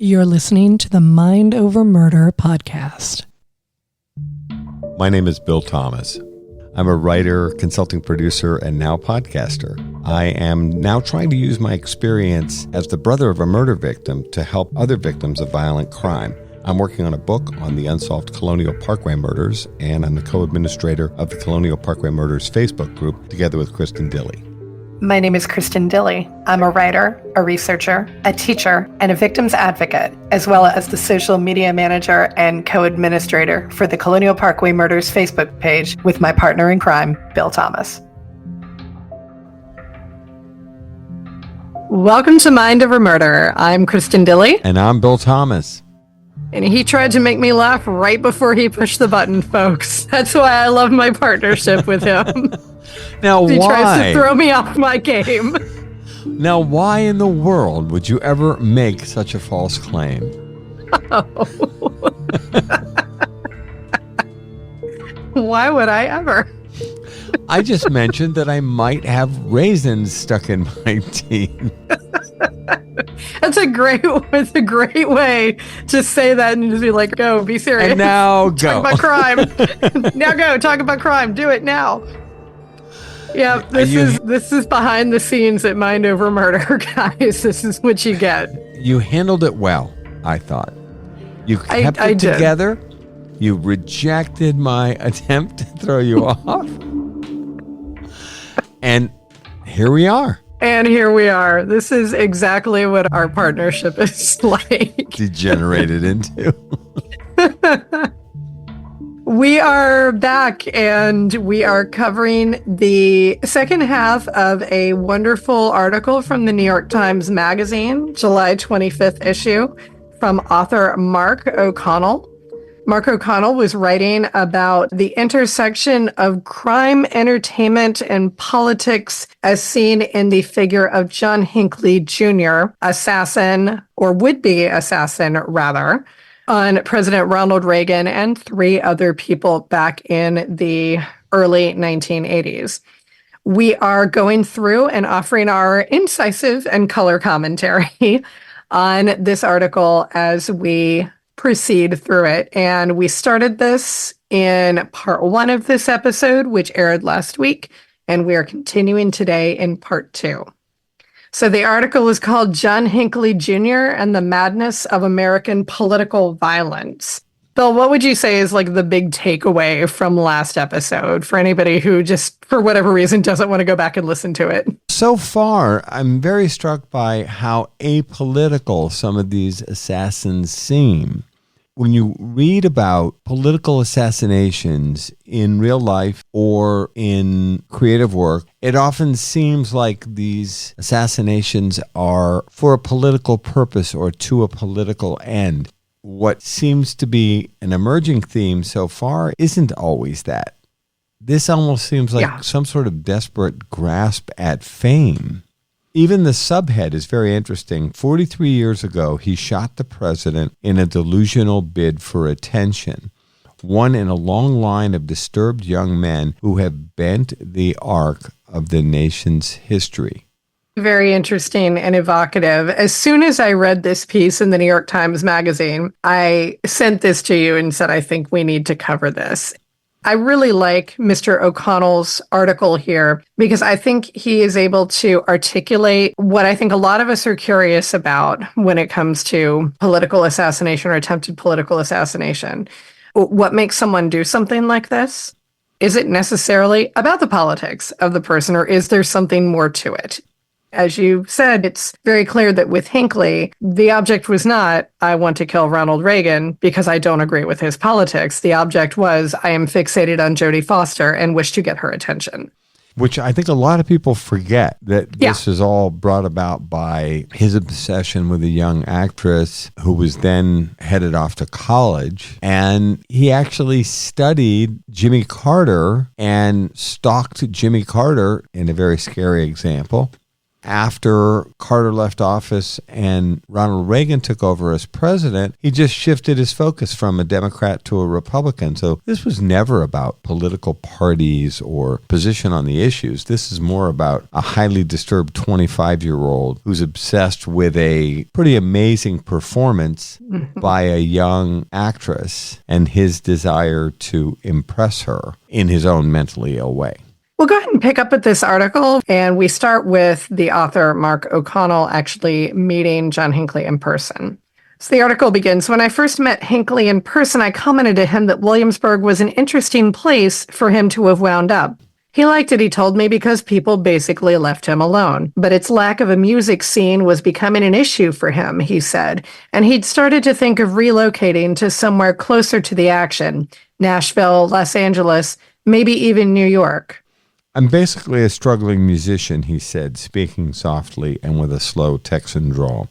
You're listening to the Mind Over Murder podcast. My name is Bill Thomas. I'm a writer, consulting producer, and now podcaster. I am now trying to use my experience as the brother of a murder victim to help other victims of violent crime. I'm working on a book on the unsolved Colonial Parkway Murders, and I'm the co-administrator of the Colonial Parkway Murders Facebook group, together with Kristin Dilley. My name is Kristin Dilley. I'm a writer, a researcher, a teacher, and a victims advocate, as well as the social media manager and co-administrator for the Colonial Parkway Murders Facebook page with my partner in crime, Bill Thomas. Welcome to Mind Over Murder. I'm Kristin Dilley. And I'm Bill Thomas. And he tried to make me laugh right before he pushed the button, folks. That's why I love my partnership with him. Now, he why? tries to throw me off my game. Now, why in the world would you ever make such a false claim? Oh. Why would I ever? I just mentioned that I might have raisins stuck in my teeth. It's a great way to say that and just be like, go, be serious. And now go. Talk about crime. Now go, talk about crime. Do it now. Yeah, this is behind the scenes at Mind Over Murder, guys. This is what you get. You handled it well, I thought. You kept it together. You rejected my attempt to throw you off. And here we are. And here we are. This is exactly what our partnership is like. Degenerated into. We are back, and we are covering the second half of a wonderful article from the New York Times Magazine, July 25th issue, from author Mark O'Connell. Mark O'Connell was writing about the intersection of crime, entertainment, and politics as seen in the figure of John Hinckley Jr., assassin, or would-be assassin, rather, on President Ronald Reagan and three other people back in the early 1980s. We are going through and offering our incisive and color commentary on this article as we proceed through it. And we started this in part one of this episode, which aired last week, and we are continuing today in part two. So the article is called John Hinckley Jr. and the Madness of American Political Violence. Bill, what would you say is like the big takeaway from last episode for anybody who just, for whatever reason, doesn't want to go back and listen to it? So far, I'm very struck by how apolitical some of these assassins seem. When you read about political assassinations in real life or in creative work, it often seems like these assassinations are for a political purpose or to a political end. What seems to be an emerging theme so far isn't always that. This almost seems like some sort of desperate grasp at fame. Even the subhead is very interesting. 43 years ago, he shot the president in a delusional bid for attention, one in a long line of disturbed young men who have bent the arc of the nation's history. Very interesting and evocative. As soon as I read this piece in the New York Times Magazine, I sent this to you and said, I think we need to cover this. I really like Mr. O'Connell's article here because I think he is able to articulate what I think a lot of us are curious about when it comes to political assassination or attempted political assassination. What makes someone do something like this? Is it necessarily about the politics of the person, or is there something more to it? As you said, it's very clear that with Hinckley, the object was not, I want to kill Ronald Reagan because I don't agree with his politics. The object was, I am fixated on Jodie Foster and wish to get her attention. Which I think a lot of people forget that this is all brought about by his obsession with a young actress who was then headed off to college. And he actually studied Jimmy Carter and stalked Jimmy Carter, in a very scary example, after Carter left office and Ronald Reagan took over as president, he just shifted his focus from a Democrat to a Republican. So this was never about political parties or position on the issues. This is more about a highly disturbed 25-year-old who's obsessed with a pretty amazing performance by a young actress and his desire to impress her in his own mentally ill way. We'll go ahead and pick up with this article, and we start with the author, Mark O'Connell, actually meeting John Hinckley in person. So the article begins, "When I first met Hinckley in person, I commented to him that Williamsburg was an interesting place for him to have wound up. He liked it, he told me, because people basically left him alone. But its lack of a music scene was becoming an issue for him," he said, and he'd started to think of relocating to somewhere closer to the action, Nashville, Los Angeles, maybe even New York. "I'm basically a struggling musician," he said, speaking softly and with a slow Texan drawl.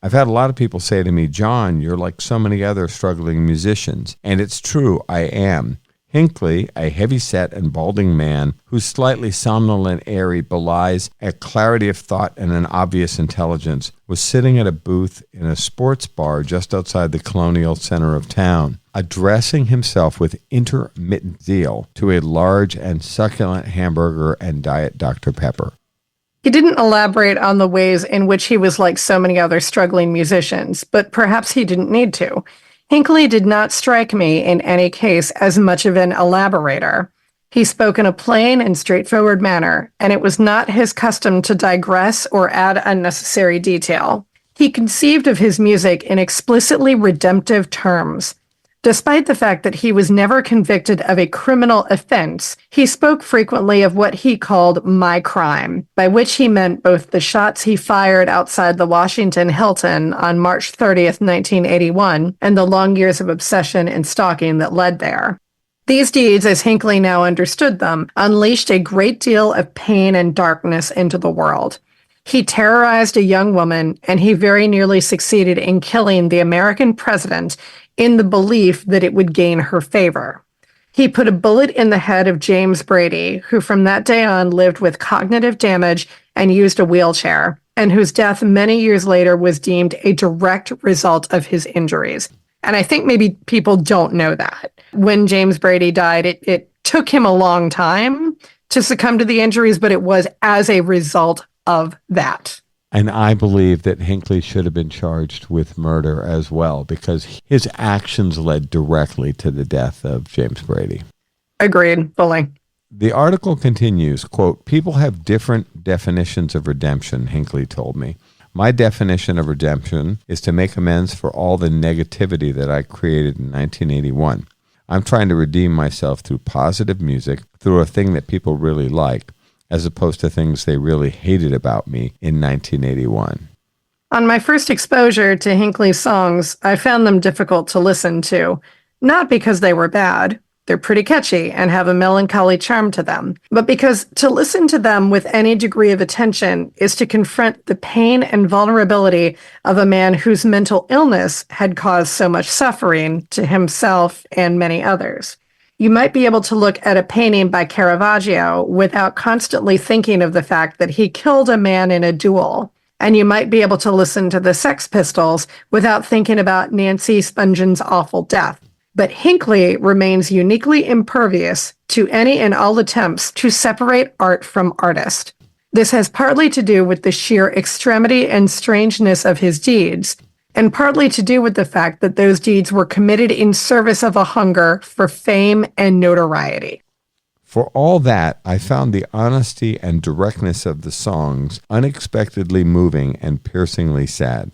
"I've had a lot of people say to me, 'John, you're like so many other struggling musicians.' And it's true, I am." Hinckley, a heavy-set and balding man whose slightly somnolent air belies a clarity of thought and an obvious intelligence, was sitting at a booth in a sports bar just outside the colonial center of town, addressing himself with intermittent zeal to a large and succulent hamburger and Diet Dr. Pepper. He didn't elaborate on the ways in which he was like so many other struggling musicians, but perhaps he didn't need to. Hinckley did not strike me, in any case, as much of an elaborator. He spoke in a plain and straightforward manner, and it was not his custom to digress or add unnecessary detail. He conceived of his music in explicitly redemptive terms. Despite the fact that he was never convicted of a criminal offense, he spoke frequently of what he called my crime, by which he meant both the shots he fired outside the Washington Hilton on March 30th, 1981, and the long years of obsession and stalking that led there. These deeds, as Hinckley now understood them, unleashed a great deal of pain and darkness into the world. He terrorized a young woman, and he very nearly succeeded in killing the American president in the belief that it would gain her favor. He put a bullet in the head of James Brady, who from that day on lived with cognitive damage and used a wheelchair, and whose death many years later was deemed a direct result of his injuries. And I think maybe people don't know that. When James Brady died, it took him a long time to succumb to the injuries, but it was as a result of that. And I believe that Hinckley should have been charged with murder as well, because his actions led directly to the death of James Brady. Agreed, fully. The article continues, quote, "People have different definitions of redemption," Hinckley told me. "My definition of redemption is to make amends for all the negativity that I created in 1981. I'm trying to redeem myself through positive music, through a thing that people really like, as opposed to things they really hated about me in 1981. On my first exposure to Hinckley's songs, I found them difficult to listen to, not because they were bad. They're pretty catchy and have a melancholy charm to them, but because to listen to them with any degree of attention is to confront the pain and vulnerability of a man whose mental illness had caused so much suffering to himself and many others. You might be able to look at a painting by Caravaggio without constantly thinking of the fact that he killed a man in a duel. And you might be able to listen to the Sex Pistols without thinking about Nancy Spungen awful death. But Hinckley remains uniquely impervious to any and all attempts to separate art from artist. This has partly to do with the sheer extremity and strangeness of his deeds, and partly to do with the fact that those deeds were committed in service of a hunger for fame and notoriety. For all that, I found the honesty and directness of the songs unexpectedly moving and piercingly sad.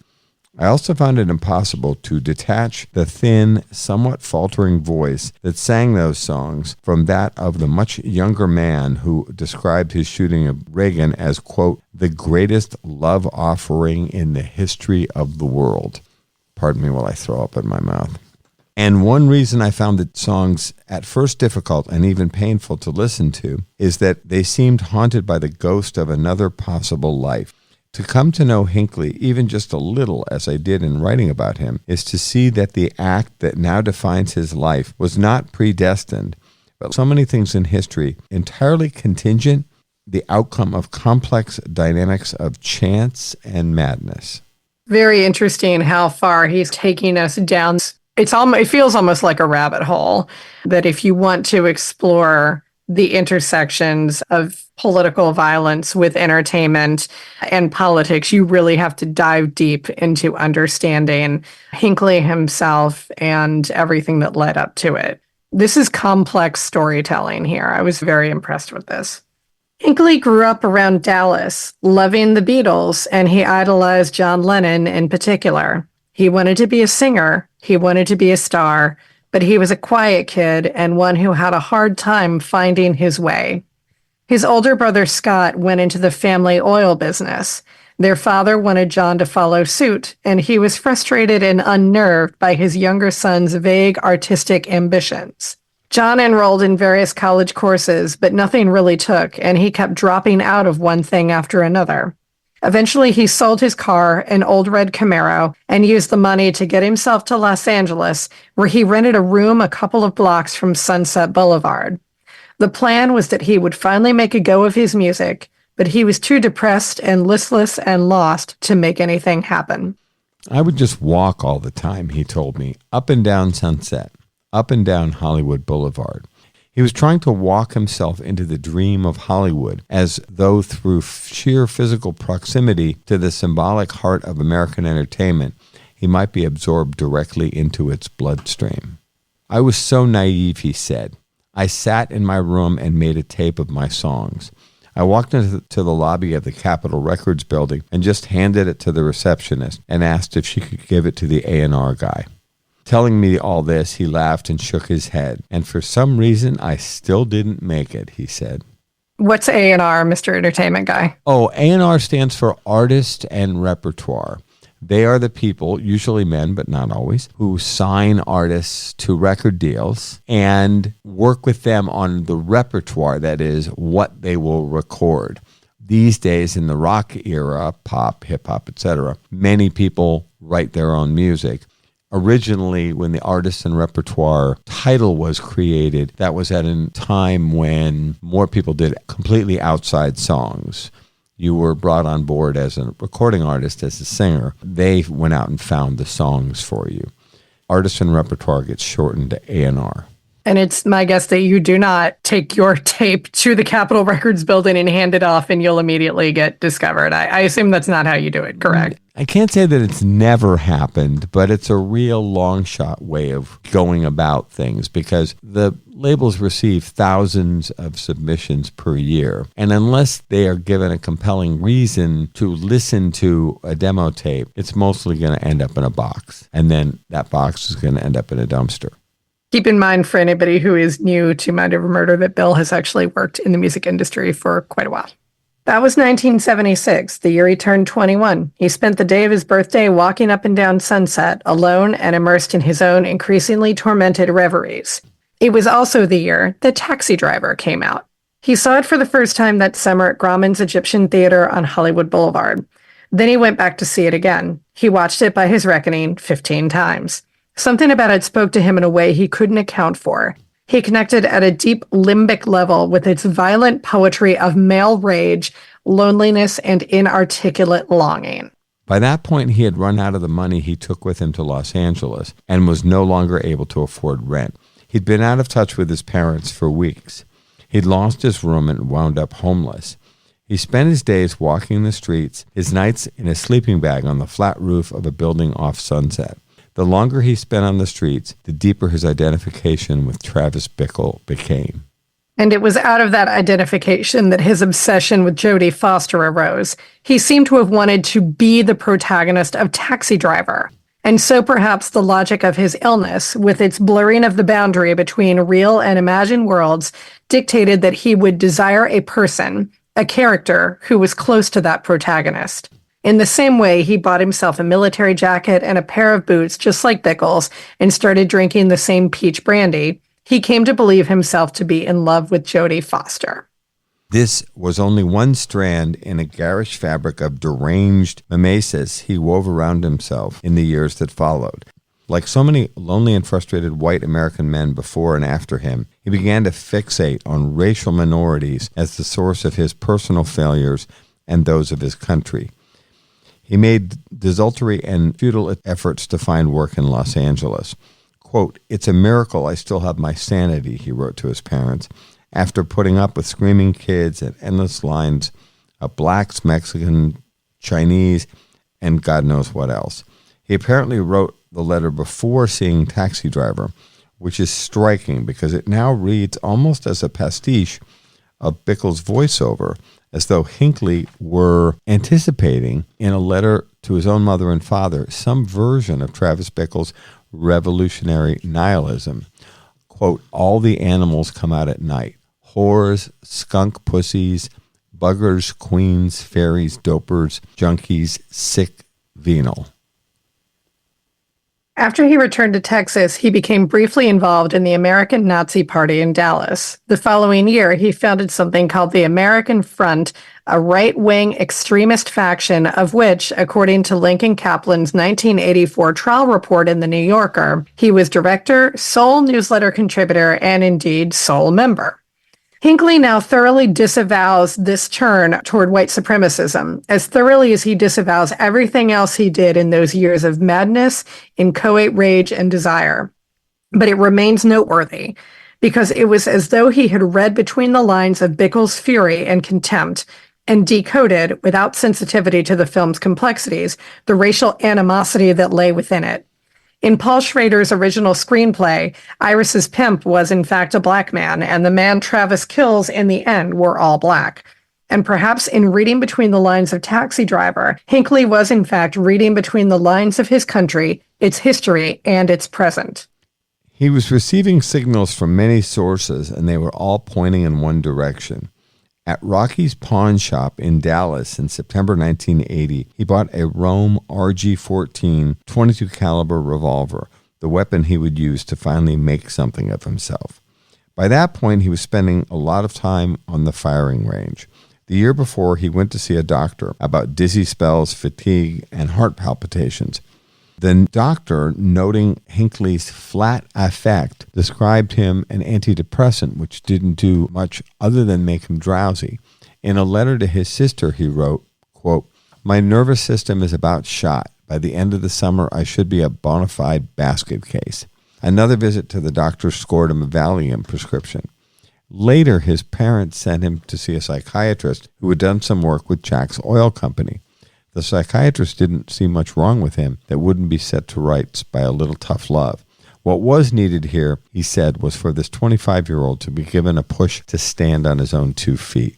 I also found it impossible to detach the thin, somewhat faltering voice that sang those songs from that of the much younger man who described his shooting of Reagan as, quote, "the greatest love offering in the history of the world." Pardon me while I throw up in my mouth. And one reason I found the songs at first difficult and even painful to listen to is that they seemed haunted by the ghost of another possible life. To come to know Hinckley, even just a little, as I did in writing about him, is to see that the act that now defines his life was not predestined, but so many things in history entirely contingent the outcome of complex dynamics of chance and madness. Very interesting how far he's taking us down. It feels almost like a rabbit hole, that if you want to explore the intersections of political violence with entertainment and politics, you really have to dive deep into understanding Hinckley himself and everything that led up to it. This is complex storytelling here. I was very impressed with this. Hinckley grew up around Dallas, loving the Beatles, and he idolized John Lennon in particular. He wanted to be a singer, he wanted to be a star, but he was a quiet kid and one who had a hard time finding his way. His older brother Scott went into the family oil business. Their father wanted John to follow suit, and he was frustrated and unnerved by his younger son's vague artistic ambitions. John enrolled in various college courses, but nothing really took, and he kept dropping out of one thing after another. Eventually, he sold his car, an old red Camaro, and used the money to get himself to Los Angeles, where he rented a room a couple of blocks from Sunset Boulevard. The plan was that he would finally make a go of his music, but he was too depressed and listless and lost to make anything happen. I would just walk all the time, he told me, up and down Sunset, up and down Hollywood Boulevard. He was trying to walk himself into the dream of Hollywood, as though through sheer physical proximity to the symbolic heart of American entertainment, he might be absorbed directly into its bloodstream. I was so naive, he said. I sat in my room and made a tape of my songs. I walked into the lobby of the Capitol Records building and just handed it to the receptionist and asked if she could give it to the A&R guy. Telling me all this, he laughed and shook his head. And for some reason, I still didn't make it, he said. What's A&R, Mr. Entertainment Guy? Oh, A&R stands for Artist and Repertoire. They are the people, usually men, but not always, who sign artists to record deals and work with them on the repertoire, that is, what they will record. These days, in the rock era, pop, hip-hop, etc., many people write their own music. Originally, when the Artist and Repertoire title was created, that was at a time when more people did completely outside songs. You were brought on board as a recording artist, as a singer. They went out and found the songs for you. Artist and Repertoire gets shortened to A&R. And it's my guess that you do not take your tape to the Capitol Records building and hand it off and you'll immediately get discovered. I assume that's not how you do it, correct? I can't say that it's never happened, but it's a real long shot way of going about things because the labels receive thousands of submissions per year. And unless they are given a compelling reason to listen to a demo tape, it's mostly going to end up in a box. And then that box is going to end up in a dumpster. Keep in mind, for anybody who is new to Mind Over Murder, that Bill has actually worked in the music industry for quite a while. That was 1976, the year he turned 21. He spent the day of his birthday walking up and down Sunset, alone and immersed in his own increasingly tormented reveries. It was also the year that Taxi Driver came out. He saw it for the first time that summer at Grauman's Egyptian Theater on Hollywood Boulevard. Then he went back to see it again. He watched it, by his reckoning, 15 times. Something about it spoke to him in a way he couldn't account for. He connected at a deep limbic level with its violent poetry of male rage, loneliness, and inarticulate longing. By that point, he had run out of the money he took with him to Los Angeles and was no longer able to afford rent. He'd been out of touch with his parents for weeks. He'd lost his room and wound up homeless. He spent his days walking the streets, his nights in a sleeping bag on the flat roof of a building off Sunset. The longer he spent on the streets, the deeper his identification with Travis Bickle became. And it was out of that identification that his obsession with Jodie Foster arose. He seemed to have wanted to be the protagonist of Taxi Driver. And so perhaps the logic of his illness, with its blurring of the boundary between real and imagined worlds, dictated that he would desire a person, a character, who was close to that protagonist. In the same way, he bought himself a military jacket and a pair of boots just like Bickle's and started drinking the same peach brandy. He came to believe himself to be in love with Jodie Foster. This was only one strand in a garish fabric of deranged mimesis he wove around himself in the years that followed. Like so many lonely and frustrated white American men before and after him, he began to fixate on racial minorities as the source of his personal failures and those of his country. He made desultory and futile efforts to find work in Los Angeles. Quote, "It's a miracle I still have my sanity," he wrote to his parents, after putting up with screaming kids and endless lines of blacks, Mexican, Chinese, and God knows what else. He apparently wrote the letter before seeing Taxi Driver, which is striking because it now reads almost as a pastiche of Bickle's voiceover, as though Hinckley were anticipating, in a letter to his own mother and father, some version of Travis Bickle's revolutionary nihilism. Quote, "All the animals come out at night. Whores, skunk pussies, buggers, queens, fairies, dopers, junkies, sick, venal." After he returned to Texas, he became briefly involved in the American Nazi Party in Dallas. The following year, he founded something called the American Front, a right-wing extremist faction of which, according to Lincoln Kaplan's 1984 trial report in The New Yorker, he was director, sole newsletter contributor, and indeed sole member. Hinckley now thoroughly disavows this turn toward white supremacism, as thoroughly as he disavows everything else he did in those years of madness, inchoate rage, and desire. But it remains noteworthy, because it was as though he had read between the lines of Bickle's fury and contempt, and decoded, without sensitivity to the film's complexities, the racial animosity that lay within it. In Paul Schrader's original screenplay, Iris's pimp was in fact a black man, and the man Travis kills in the end were all black. And perhaps in reading between the lines of Taxi Driver, Hinckley was in fact reading between the lines of his country, its history, and its present. He was receiving signals from many sources, and they were all pointing in one direction. At Rocky's pawn shop in Dallas in September 1980, he bought a Rome RG-14 .22 caliber revolver, the weapon he would use to finally make something of himself. By that point, he was spending a lot of time on the firing range. The year before, he went to see a doctor about dizzy spells, fatigue, and heart palpitations. The doctor, noting Hinckley's flat affect, described him an antidepressant which didn't do much other than make him drowsy. In a letter to his sister, he wrote, quote, "My nervous system is about shot. By the end of the summer, I should be a bona fide basket case." Another visit to the doctor scored him a Valium prescription. Later, his parents sent him to see a psychiatrist who had done some work with Jack's Oil Company. The psychiatrist didn't see much wrong with him that wouldn't be set to rights by a little tough love. What was needed here, he said, was for this 25-year-old to be given a push to stand on his own 2 feet.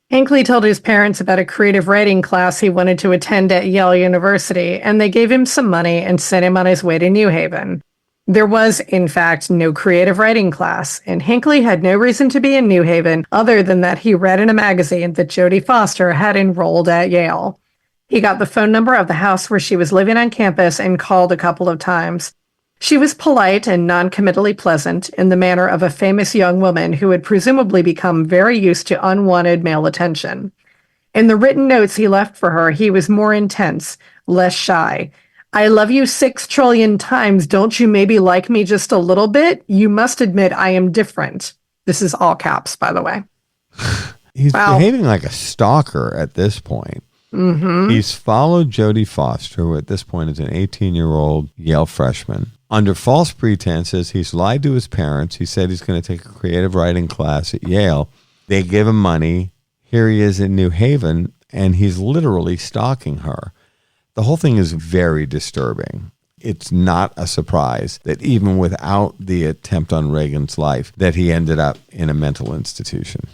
Hinckley told his parents about a creative writing class he wanted to attend at Yale University, and they gave him some money and sent him on his way to New Haven. There was, in fact, no creative writing class, and Hinckley had no reason to be in New Haven other than that he read in a magazine that Jodie Foster had enrolled at Yale. He got the phone number of the house where she was living on campus and called a couple of times. She was polite and non-committally pleasant in the manner of a famous young woman who had presumably become very used to unwanted male attention. In the written notes he left for her, he was more intense, less shy. "I love you 6 trillion times. Don't you maybe like me just a little bit? You must admit I am different." This is all caps, by the way. He's behaving like a stalker at this point. Mm-hmm. He's followed Jodie Foster, who at this point is an 18-year-old Yale freshman. Under false pretenses, he's lied to his parents. He said he's going to take a creative writing class at Yale. They give him money. Here he is in New Haven, and he's literally stalking her. The whole thing is very disturbing. It's not a surprise that even without the attempt on Reagan's life, that he ended up in a mental institution.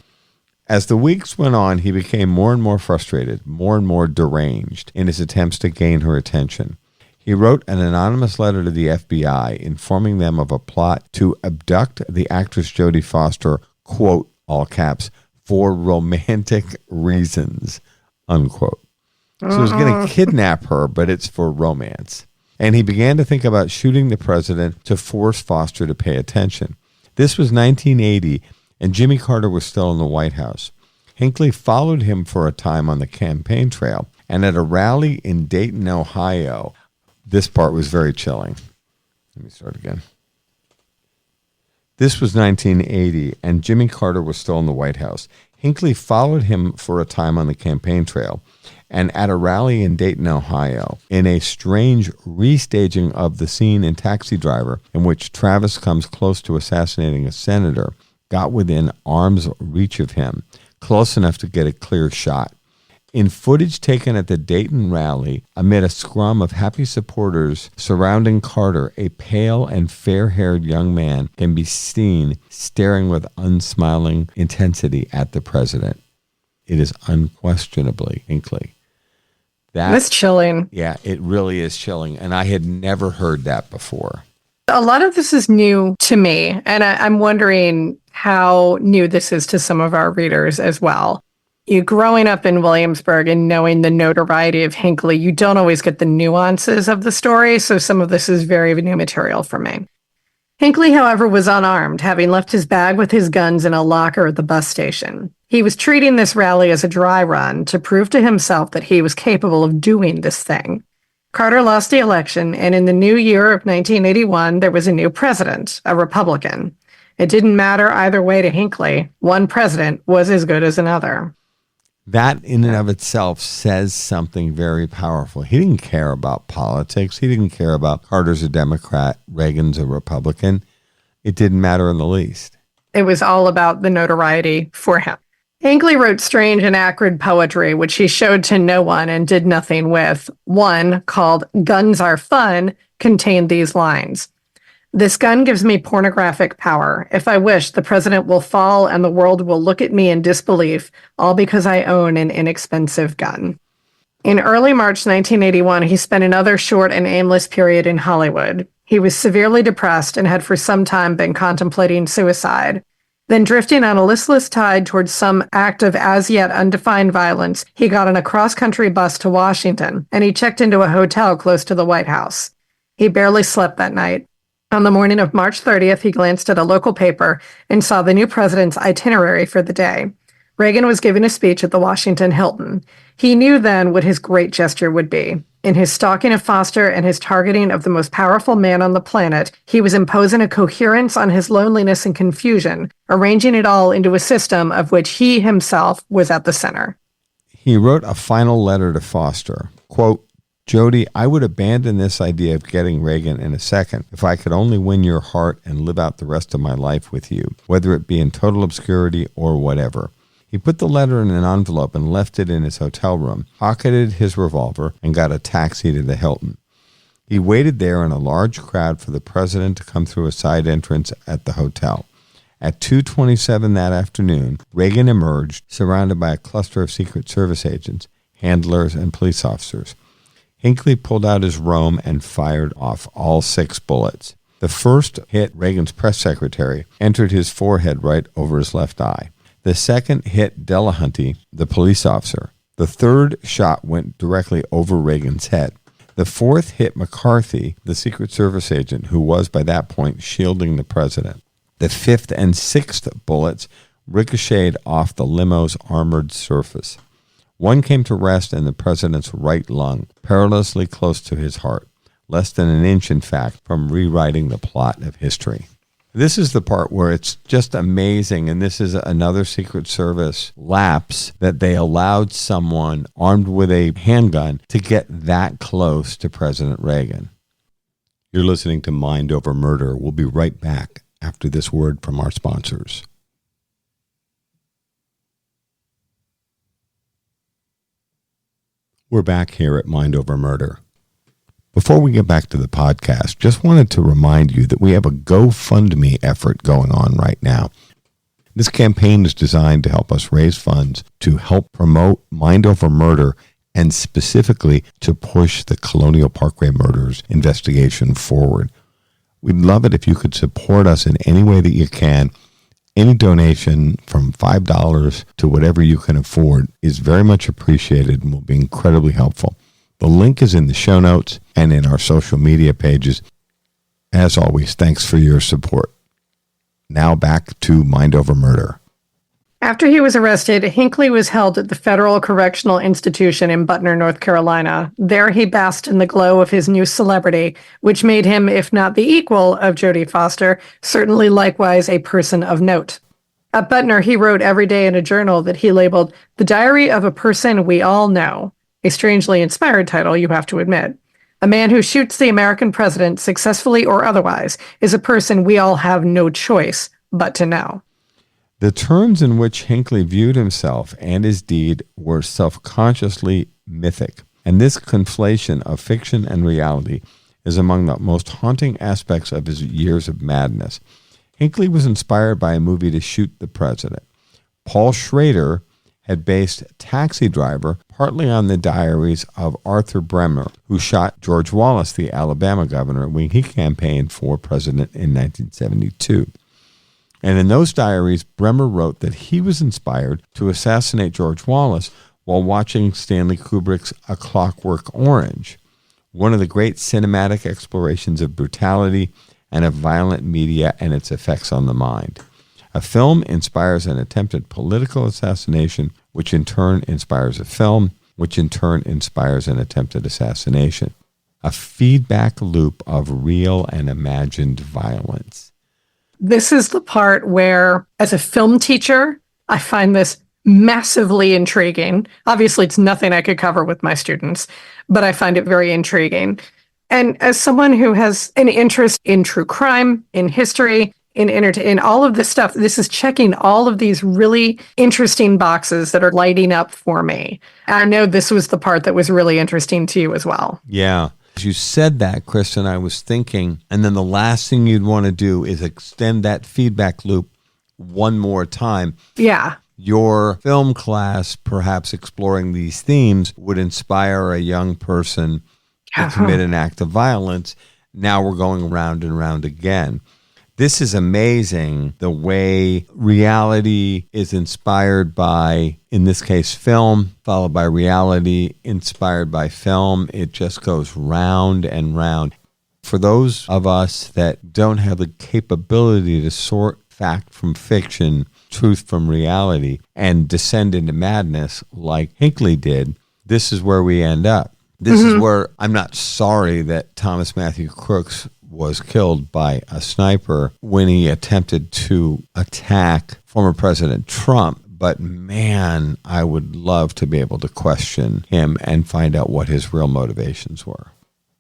As the weeks went on, he became more and more frustrated, more and more deranged in his attempts to gain her attention. He wrote an anonymous letter to the FBI informing them of a plot to abduct the actress Jodie Foster, quote, all caps, for romantic reasons, unquote. So he's going to kidnap her, but it's for romance. And he began to think about shooting the president to force Foster to pay attention. This was 1980, and Jimmy Carter was still in the White House. Hinckley followed him for a time on the campaign trail, and at a rally in Dayton, Ohio, this part was very chilling. Let me start again. This was 1980, and Jimmy Carter was still in the White House. Hinckley followed him for a time on the campaign trail, and at a rally in Dayton, Ohio, in a strange restaging of the scene in Taxi Driver, in which Travis comes close to assassinating a senator, got within arm's reach of him, close enough to get a clear shot. In footage taken at the Dayton rally, amid a scrum of happy supporters surrounding Carter, a pale and fair-haired young man can be seen staring with unsmiling intensity at the president. It is unquestionably Hinckley. That's chilling. Yeah, it really is chilling, and I had never heard that before. A lot of this is new to me, and I'm wondering how new this is to some of our readers as well. You growing up in Williamsburg and knowing the notoriety of Hinckley, you don't always get the nuances of the story, so some of this is very new material for me. Hinckley, however, was unarmed, having left his bag with his guns in a locker at the bus station. He was treating this rally as a dry run to prove to himself that he was capable of doing this thing. Carter lost the election, and in the new year of 1981, there was a new president, a Republican. It didn't matter either way to Hinckley. One president was as good as another. That in and of itself says something very powerful. He didn't care about politics. He didn't care about Carter's a Democrat, Reagan's a Republican. It didn't matter in the least. It was all about the notoriety for him. Hinckley wrote strange and acrid poetry, which he showed to no one and did nothing with. One, called Guns Are Fun, contained these lines. This gun gives me pornographic power. If I wish, the president will fall and the world will look at me in disbelief, all because I own an inexpensive gun. In early March 1981, he spent another short and aimless period in Hollywood. He was severely depressed and had for some time been contemplating suicide. Then, drifting on a listless tide towards some act of as yet undefined violence, he got on a cross-country bus to Washington, and he checked into a hotel close to the White House. He barely slept that night. On the morning of March 30th, he glanced at a local paper and saw the new president's itinerary for the day. Reagan was giving a speech at the Washington Hilton. He knew then what his great gesture would be. In his stalking of Foster and his targeting of the most powerful man on the planet, he was imposing a coherence on his loneliness and confusion, arranging it all into a system of which he himself was at the center. He wrote a final letter to Foster, quote, Jody, I would abandon this idea of getting Reagan in a second if I could only win your heart and live out the rest of my life with you, whether it be in total obscurity or whatever. He put the letter in an envelope and left it in his hotel room, pocketed his revolver, and got a taxi to the Hilton. He waited there in a large crowd for the president to come through a side entrance at the hotel. At 2:27 that afternoon, Reagan emerged, surrounded by a cluster of Secret Service agents, handlers, and police officers. Hinckley pulled out his Rome and fired off all 6 bullets. The first hit Reagan's press secretary, entered his forehead right over his left eye. The second hit Dilley, the police officer. The third shot went directly over Reagan's head. The fourth hit McCarthy, the Secret Service agent, who was by that point shielding the president. The fifth and sixth bullets ricocheted off the limo's armored surface. One came to rest in the president's right lung, perilously close to his heart, less than an inch, in fact, from rewriting the plot of history. This is the part where it's just amazing, and this is another Secret Service lapse that they allowed someone armed with a handgun to get that close to President Reagan. You're listening to Mind Over Murder. We'll be right back after this word from our sponsors. We're back here at Mind Over Murder. Before we get back to the podcast, just wanted to remind you that we have a GoFundMe effort going on right now. This campaign is designed to help us raise funds to help promote Mind Over Murder and specifically to push the Colonial Parkway Murders investigation forward. We'd love it if you could support us in any way that you can. Any donation from $5 to whatever you can afford is very much appreciated and will be incredibly helpful. The link is in the show notes and in our social media pages. As always, thanks for your support. Now back to Mind Over Murder. After he was arrested, Hinckley was held at the Federal Correctional Institution in Butner, North Carolina. There he basked in the glow of his new celebrity, which made him, if not the equal of Jodie Foster, certainly likewise a person of note. At Butner, he wrote every day in a journal that he labeled The Diary of a Person We All Know, a strangely inspired title, you have to admit. A man who shoots the American president, successfully or otherwise, is a person we all have no choice but to know. The terms in which Hinckley viewed himself and his deed were self-consciously mythic, and this conflation of fiction and reality is among the most haunting aspects of his years of madness. Hinckley was inspired by a movie to shoot the president. Paul Schrader had based Taxi Driver partly on the diaries of Arthur Bremer, who shot George Wallace, the Alabama governor, when he campaigned for president in 1972. And in those diaries, Bremer wrote that he was inspired to assassinate George Wallace while watching Stanley Kubrick's A Clockwork Orange, one of the great cinematic explorations of brutality and of violent media and its effects on the mind. A film inspires an attempted political assassination, which in turn inspires a film, which in turn inspires an attempted assassination. A feedback loop of real and imagined violence. This is the part where, as a film teacher, I find this massively intriguing. Obviously, it's nothing I could cover with my students, but I find it very intriguing. And as someone who has an interest in true crime, in history, in all of this stuff, this is checking all of these really interesting boxes that are lighting up for me. And I know this was the part that was really interesting to you as well. Yeah. As you said that, Kristin, I was thinking, and then the last thing you'd want to do is extend that feedback loop one more time. Yeah. Your film class, perhaps exploring these themes, would inspire a young person to commit an act of violence. Now we're going round and round again. This is amazing, the way reality is inspired by, in this case, film, followed by reality, inspired by film. It just goes round and round. For those of us that don't have the capability to sort fact from fiction, truth from reality, and descend into madness like Hinckley did, this is where we end up. This is where I'm not sorry that Thomas Matthew Crooks was killed by a sniper when he attempted to attack former President Trump. But man, I would love to be able to question him and find out what his real motivations were.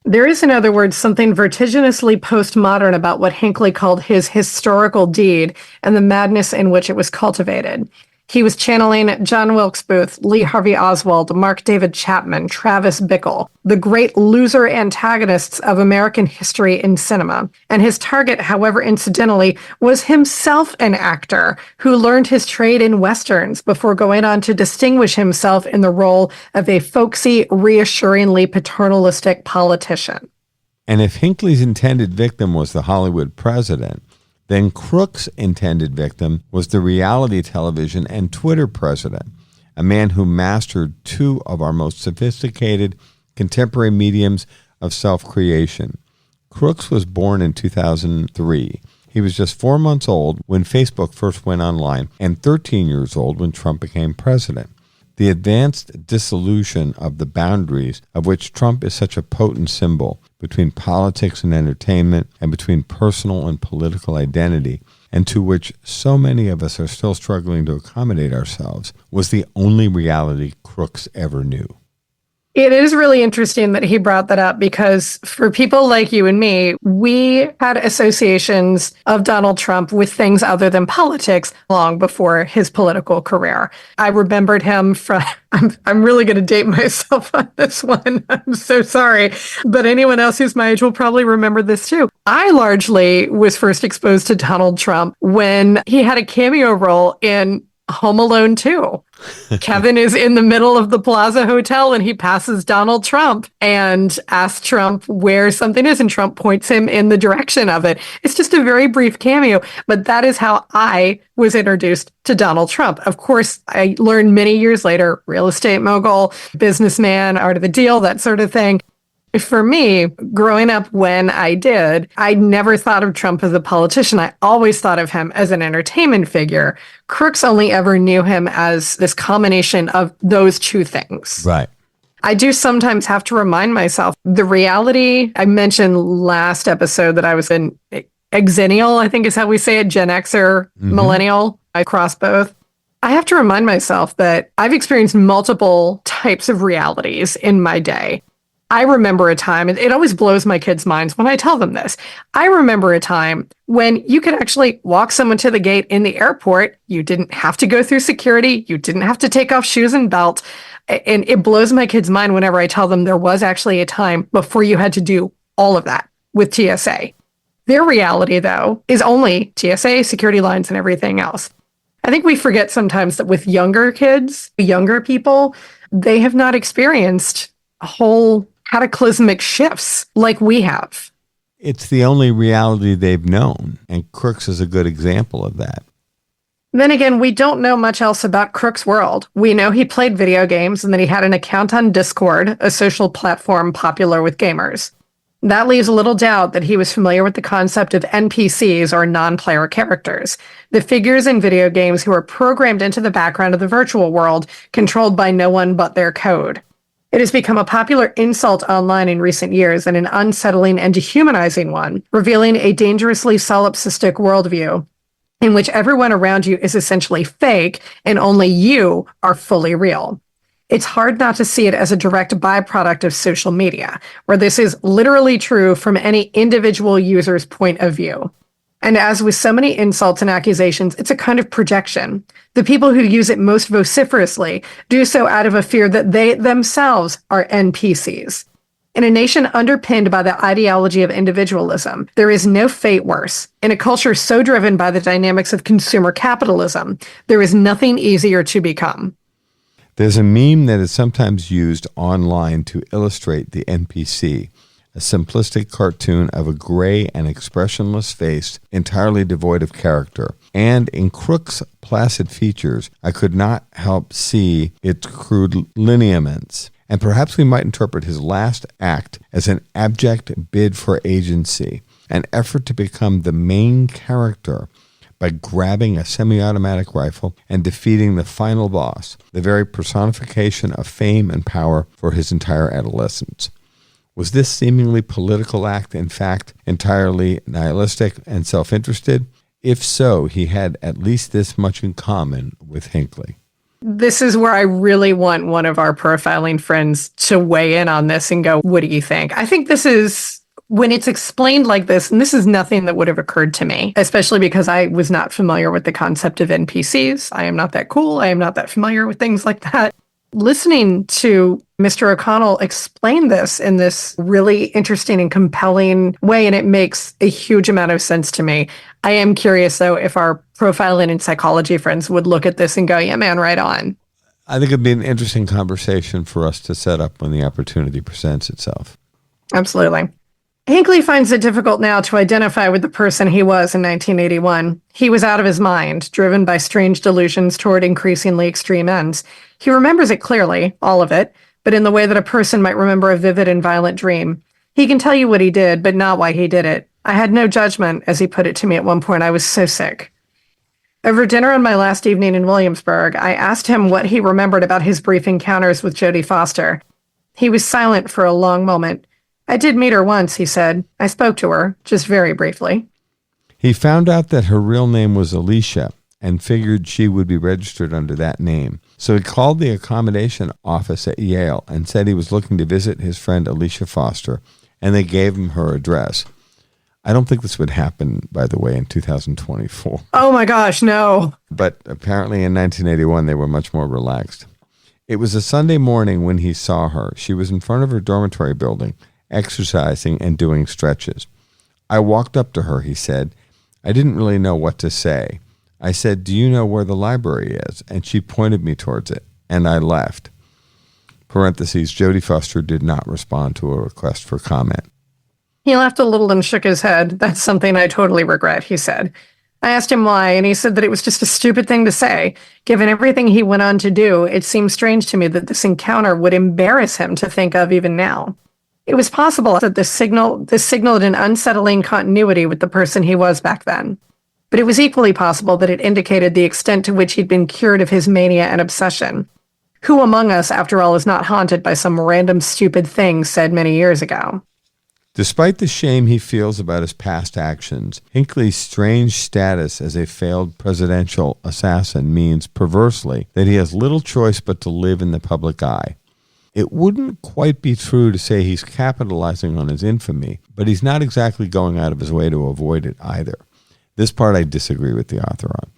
There is, in other words, something vertiginously postmodern about what Hinckley called his historical deed and the madness in which it was cultivated. He was channeling John Wilkes Booth, Lee Harvey Oswald, Mark David Chapman, Travis Bickle, the great loser antagonists of American history in cinema. And his target, however incidentally, was himself an actor who learned his trade in Westerns before going on to distinguish himself in the role of a folksy, reassuringly paternalistic politician. And if Hinckley's intended victim was the Hollywood president, then Crook's intended victim was the reality television and Twitter president, a man who mastered two of our most sophisticated contemporary mediums of self-creation. Crooks was born in 2003. He was just 4 months old when Facebook first went online and 13 years old when Trump became president. The advanced dissolution of the boundaries of which Trump is such a potent symbol between politics and entertainment and between personal and political identity, and to which so many of us are still struggling to accommodate ourselves, was the only reality Crooks ever knew. It is really interesting that he brought that up because for people like you and me, we had associations of Donald Trump with things other than politics long before his political career. I remembered him from, I'm really going to date myself on this one. I'm so sorry. But anyone else who's my age will probably remember this too. I largely was first exposed to Donald Trump when he had a cameo role in Home Alone 2. Kevin is in the middle of the Plaza Hotel and he passes Donald Trump and asks Trump where something is, and Trump points him in the direction of it. It's just a very brief cameo, but that is how I was introduced to Donald Trump. Of course, I learned many years later, real estate mogul, businessman, art of the deal, that sort of thing. For me, growing up when I did, I never thought of Trump as a politician. I always thought of him as an entertainment figure. Crooks only ever knew him as this combination of those two things. Right. I do sometimes have to remind myself the reality. I mentioned last episode that I was an exennial, I think is how we say it, Gen X or millennial. I cross both. I have to remind myself that I've experienced multiple types of realities in my day. I remember a time, and it always blows my kids' minds when I tell them this. I remember a time when you could actually walk someone to the gate in the airport. You didn't have to go through security. You didn't have to take off shoes and belt. And it blows my kids' mind whenever I tell them there was actually a time before you had to do all of that with TSA. Their reality, though, is only TSA, security lines, and everything else. I think we forget sometimes that with younger kids, younger people, they have not experienced a whole cataclysmic shifts like we have. It's the only reality they've known, and Crooks is a good example of that. Then again, we don't know much else about Crook's world. We know he played video games and that he had an account on Discord, a social platform popular with gamers. That leaves little doubt that he was familiar with the concept of NPCs, or non-player characters, the figures in video games who are programmed into the background of the virtual world, controlled by no one but their code. It has become a popular insult online in recent years, and an unsettling and dehumanizing one, revealing a dangerously solipsistic worldview in which everyone around you is essentially fake and only you are fully real. It's hard not to see it as a direct byproduct of social media, where this is literally true from any individual user's point of view. And as with so many insults and accusations, it's a kind of projection. The people who use it most vociferously do so out of a fear that they themselves are NPCs. In a nation underpinned by the ideology of individualism, there is no fate worse. In a culture so driven by the dynamics of consumer capitalism, there is nothing easier to become. There's a meme that is sometimes used online to illustrate the NPC, a simplistic cartoon of a gray and expressionless face entirely devoid of character. And in Crook's placid features, I could not help see its crude lineaments. And perhaps we might interpret his last act as an abject bid for agency, an effort to become the main character by grabbing a semi-automatic rifle and defeating the final boss, the very personification of fame and power for his entire adolescence. Was this seemingly political act, in fact, entirely nihilistic and self-interested? If so, he had at least this much in common with Hinckley. This is where I really want one of our profiling friends to weigh in on this and go, what do you think? I think this is, when it's explained like this, and this is nothing that would have occurred to me, especially because I was not familiar with the concept of NPCs. I am not that cool. I am not that familiar with things like that. Listening to Mr. O'Connell explain this in this really interesting and compelling way, and it makes a huge amount of sense to me. I am curious, though, if our profiling and psychology friends would look at this and go, yeah, man, right on. I think it'd be an interesting conversation for us to set up when the opportunity presents itself. Absolutely. Hinckley finds it difficult now to identify with the person he was in 1981. He was out of his mind, driven by strange delusions toward increasingly extreme ends. He remembers it clearly, all of it, but in the way that a person might remember a vivid and violent dream. He can tell you what he did, but not why he did it. I had no judgment, as he put it to me at one point. I was so sick. Over dinner on my last evening in Williamsburg, I asked him what he remembered about his brief encounters with Jodie Foster. He was silent for a long moment. I did meet her once, he said. I spoke to her, just very briefly. He found out that her real name was Alicia and figured she would be registered under that name. So he called the accommodation office at Yale and said he was looking to visit his friend Alicia Foster, and they gave him her address. I don't think this would happen, by the way, in 2024. Oh my gosh, no. But apparently in 1981, they were much more relaxed. It was a Sunday morning when he saw her. She was in front of her dormitory building, exercising and doing stretches. I walked up to her, he said. I didn't really know what to say. I said, do you know where the library is? And she pointed me towards it, and I left. Parentheses, Jodie Foster did not respond to a request for comment. He laughed a little and shook his head. That's something I totally regret, he said. I asked him why, and he said that it was just a stupid thing to say. Given everything he went on to do, it seemed strange to me that this encounter would embarrass him to think of even now. It was possible that this signaled an unsettling continuity with the person he was back then. But it was equally possible that it indicated the extent to which he'd been cured of his mania and obsession. Who among us, after all, is not haunted by some random stupid thing said many years ago? Despite the shame he feels about his past actions, Hinckley's strange status as a failed presidential assassin means, perversely, that he has little choice but to live in the public eye. It wouldn't quite be true to say he's capitalizing on his infamy, but he's not exactly going out of his way to avoid it either. This part I disagree with the author on.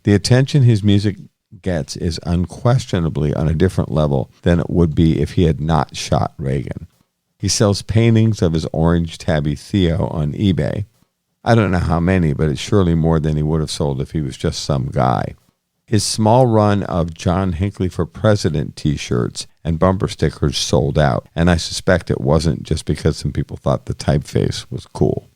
The attention his music gets is unquestionably on a different level than it would be if he had not shot Reagan. He sells paintings of his orange tabby Theo on eBay. I don't know how many, but it's surely more than he would have sold if he was just some guy. His small run of John Hinckley for President t-shirts and bumper stickers sold out, and I suspect it wasn't just because some people thought the typeface was cool.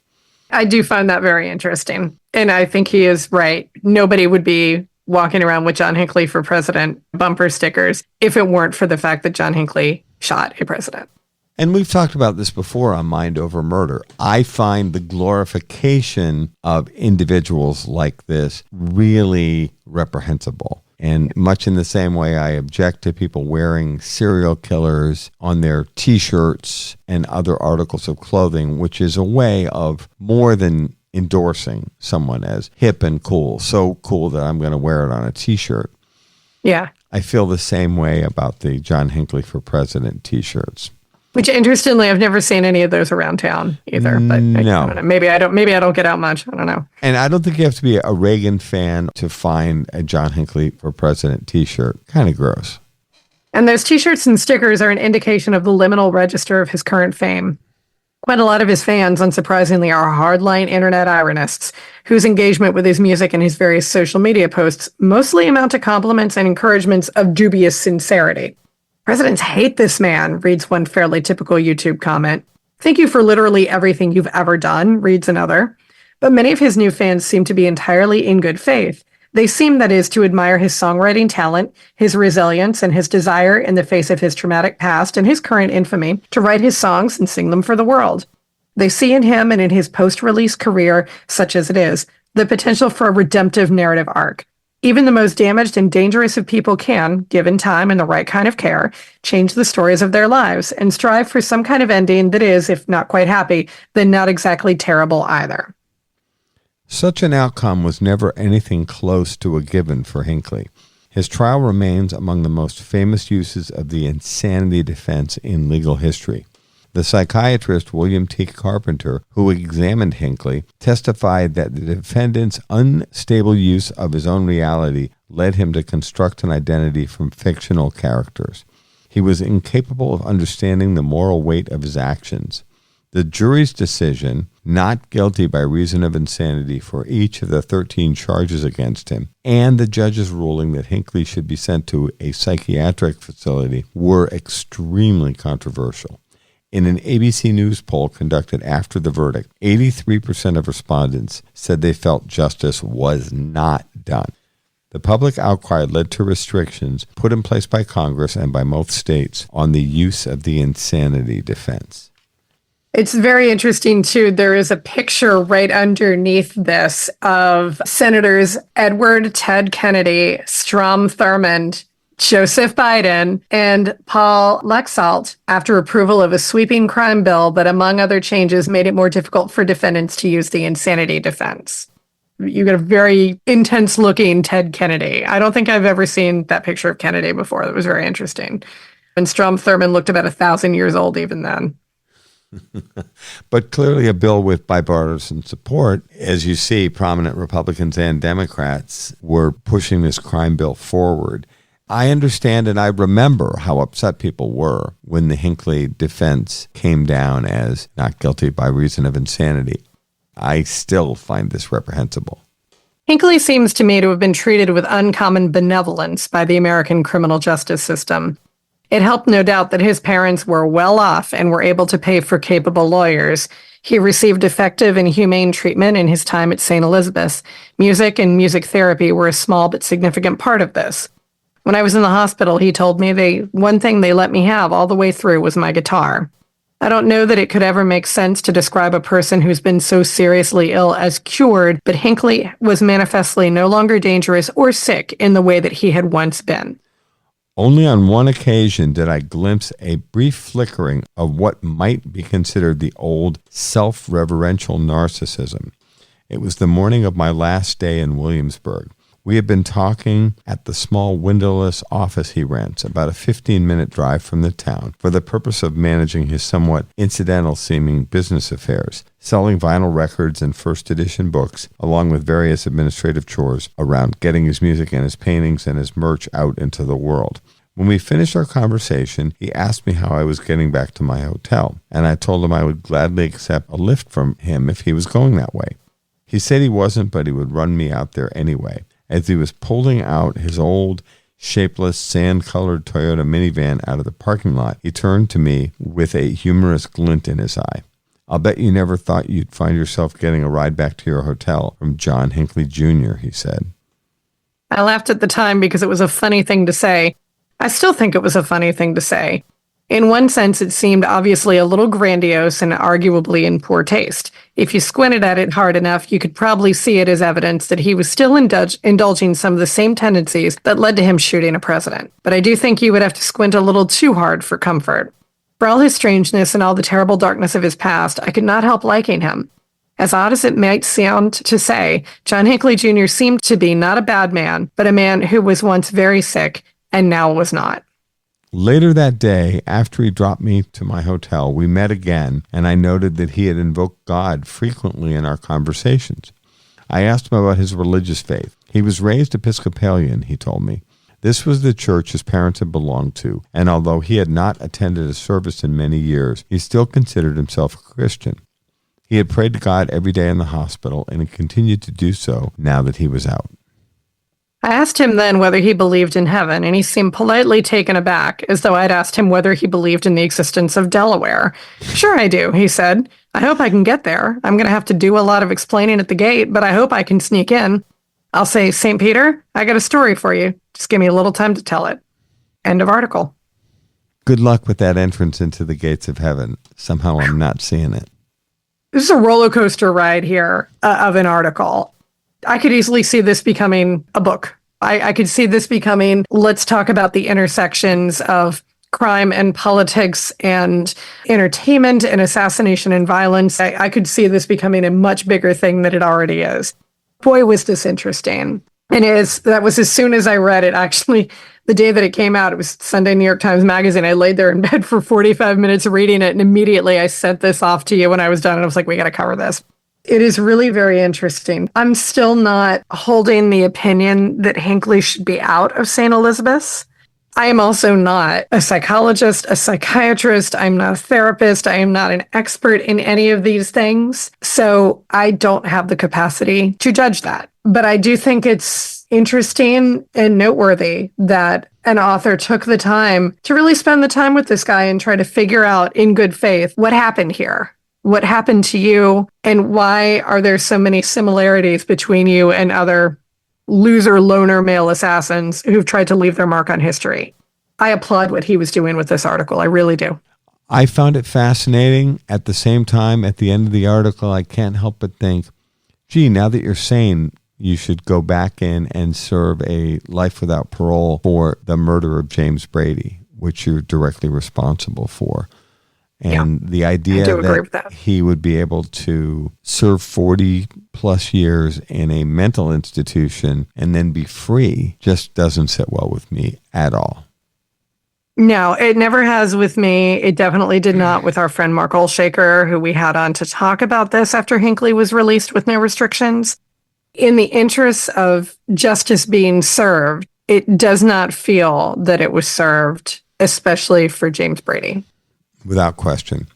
I do find that very interesting, and I think he is right. Nobody would be walking around with John Hinckley for President bumper stickers if it weren't for the fact that John Hinckley shot a president. And we've talked about this before on Mind Over Murder. I find the glorification of individuals like this really reprehensible. And much in the same way I object to people wearing serial killers on their T-shirts and other articles of clothing, which is a way of more than endorsing someone as hip and cool, so cool that I'm going to wear it on a T-shirt. Yeah. I feel the same way about the John Hinckley for President T-shirts. Which, interestingly, I've never seen any of those around town either. But No. I don't know. Maybe I don't get out much. I don't know. And I don't think you have to be a Reagan fan to find a John Hinckley for President T-shirt. Kind of gross. And those T-shirts and stickers are an indication of the liminal register of his current fame. Quite a lot of his fans, unsurprisingly, are hardline internet ironists whose engagement with his music and his various social media posts mostly amount to compliments and encouragements of dubious sincerity. Presidents hate this man, reads one fairly typical YouTube comment. Thank you for literally everything you've ever done, reads another. But many of his new fans seem to be entirely in good faith. They seem, that is, to admire his songwriting talent, his resilience, and his desire, in the face of his traumatic past and his current infamy, to write his songs and sing them for the world. They see in him and in his post-release career, such as it is, the potential for a redemptive narrative arc. Even the most damaged and dangerous of people can, given time and the right kind of care, change the stories of their lives and strive for some kind of ending that is, if not quite happy, then not exactly terrible either. Such an outcome was never anything close to a given for Hinckley. His trial remains among the most famous uses of the insanity defense in legal history. The psychiatrist William T. Carpenter, who examined Hinckley, testified that the defendant's unstable use of his own reality led him to construct an identity from fictional characters. He was incapable of understanding the moral weight of his actions. The jury's decision, not guilty by reason of insanity for each of the 13 charges against him, and the judge's ruling that Hinckley should be sent to a psychiatric facility were extremely controversial. In an ABC News poll conducted after the verdict, 83% of respondents said they felt justice was not done. The public outcry led to restrictions put in place by Congress and by most states on the use of the insanity defense. It's very interesting, too. There is a picture right underneath this of Senators Edward Ted Kennedy, Strom Thurmond, Joseph Biden, and Paul Laxalt, after approval of a sweeping crime bill that, among other changes, made it more difficult for defendants to use the insanity defense. You get a very intense-looking Ted Kennedy. I don't think I've ever seen that picture of Kennedy before. That was very interesting. And Strom Thurmond looked about 1,000 years old even then. But clearly a bill with bipartisan support. As you see, prominent Republicans and Democrats were pushing this crime bill forward. I understand and I remember how upset people were when the Hinckley defense came down as not guilty by reason of insanity. I still find this reprehensible. Hinckley seems to me to have been treated with uncommon benevolence by the American criminal justice system. It helped, no doubt, that his parents were well off and were able to pay for capable lawyers. He received effective and humane treatment in his time at St. Elizabeth's. Music and music therapy were a small but significant part of this. When I was in the hospital, he told me one thing they let me have all the way through was my guitar. I don't know that it could ever make sense to describe a person who's been so seriously ill as cured, but Hinckley was manifestly no longer dangerous or sick in the way that he had once been. Only on one occasion did I glimpse a brief flickering of what might be considered the old self-reverential narcissism. It was the morning of my last day in Williamsburg. We had been talking at the small windowless office he rents, about a 15-minute drive from the town, for the purpose of managing his somewhat incidental-seeming business affairs, selling vinyl records and first edition books, along with various administrative chores around getting his music and his paintings and his merch out into the world. When we finished our conversation, he asked me how I was getting back to my hotel, and I told him I would gladly accept a lift from him if he was going that way. He said he wasn't, but he would run me out there anyway. As he was pulling out his old, shapeless, sand-colored Toyota minivan out of the parking lot, he turned to me with a humorous glint in his eye. "I'll bet you never thought you'd find yourself getting a ride back to your hotel from John Hinckley Jr.," he said. I laughed at the time because it was a funny thing to say. I still think it was a funny thing to say. In one sense, it seemed obviously a little grandiose and arguably in poor taste. If you squinted at it hard enough, you could probably see it as evidence that he was still indulging some of the same tendencies that led to him shooting a president. But I do think you would have to squint a little too hard for comfort. For all his strangeness and all the terrible darkness of his past, I could not help liking him. As odd as it might sound to say, John Hinckley Jr. seemed to be not a bad man, but a man who was once very sick and now was not. Later that day, after he dropped me to my hotel, we met again, and I noted that he had invoked God frequently in our conversations. I asked him about his religious faith. He was raised Episcopalian, he told me. This was the church his parents had belonged to, and although he had not attended a service in many years, he still considered himself a Christian. He had prayed to God every day in the hospital, and he continued to do so now that he was out. I asked him then whether he believed in heaven, and he seemed politely taken aback, as though I'd asked him whether he believed in the existence of Delaware. "Sure I do," he said. "I hope I can get there. I'm going to have to do a lot of explaining at the gate, but I hope I can sneak in. I'll say, 'St. Peter, I got a story for you. Just give me a little time to tell it.'" End of article. Good luck with that entrance into the gates of heaven. Somehow I'm not seeing it. This is a roller coaster ride here of an article. I could easily see this becoming a book. I could see this becoming, let's talk about the intersections of crime and politics and entertainment and assassination and violence. I could see this becoming a much bigger thing than it already is. Boy, was this interesting. And that was as soon as I read it, actually, the day that it came out, it was Sunday New York Times Magazine. I laid there in bed for 45 minutes reading it, and immediately I sent this off to you when I was done, and I was like, we got to cover this. It is really very interesting. I'm still not holding the opinion that Hinckley should be out of St. Elizabeth's. I am also not a psychologist, a psychiatrist. I'm not a therapist. I am not an expert in any of these things. So I don't have the capacity to judge that. But I do think it's interesting and noteworthy that an author took the time to really spend the time with this guy and try to figure out in good faith what happened here. What happened to you, and why are there so many similarities between you and other loser loner male assassins who've tried to leave their mark on history? I applaud what he was doing with this article. I really do. I found it fascinating. At the same time, at the end of the article, I can't help but think, gee, now that you're sane, you should go back in and serve a life without parole for the murder of James Brady, which you're directly responsible for. And the idea that he would be able to serve 40 plus years in a mental institution and then be free just doesn't sit well with me at all. No, it never has with me. It definitely did not with our friend Mark Olshaker, who we had on to talk about this after Hinckley was released with no restrictions. In the interests of justice being served, it does not feel that it was served, especially for James Brady. Without question.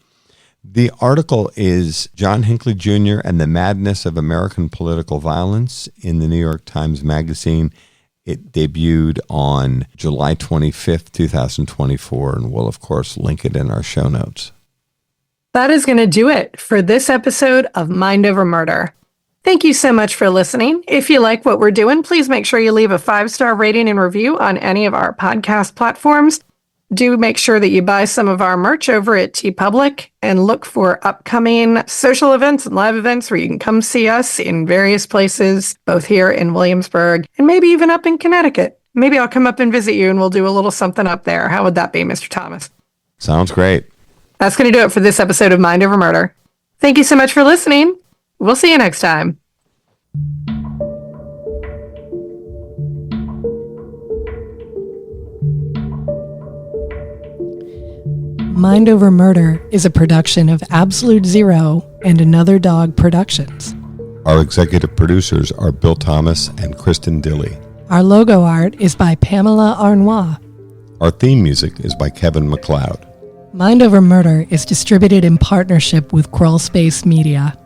The article is John Hinckley Jr. and the Madness of American Political Violence in the New York Times Magazine. It debuted on July 25th, 2024, and we'll, of course, link it in our show notes. That is going to do it for this episode of Mind Over Murder. Thank you so much for listening. If you like what we're doing, please make sure you leave a 5-star rating and review on any of our podcast platforms. Do make sure that you buy some of our merch over at TeePublic and look for upcoming social events and live events where you can come see us in various places, both here in Williamsburg and maybe even up in Connecticut. Maybe I'll come up and visit you and we'll do a little something up there. How would that be, Mr. Thomas? Sounds great. That's going to do it for this episode of Mind Over Murder. Thank you so much for listening. We'll see you next time. Mind Over Murder is a production of Absolute Zero and Another Dog Productions. Our executive producers are Bill Thomas and Kristin Dilley. Our logo art is by Pamela Arnois. Our theme music is by Kevin MacLeod. Mind Over Murder is distributed in partnership with Crawl Space Media.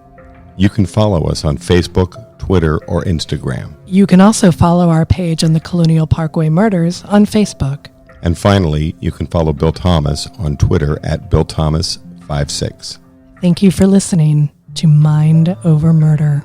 You can follow us on Facebook, Twitter, or Instagram. You can also follow our page on the Colonial Parkway Murders on Facebook. And finally, you can follow Bill Thomas on Twitter at BillThomas56. Thank you for listening to Mind Over Murder.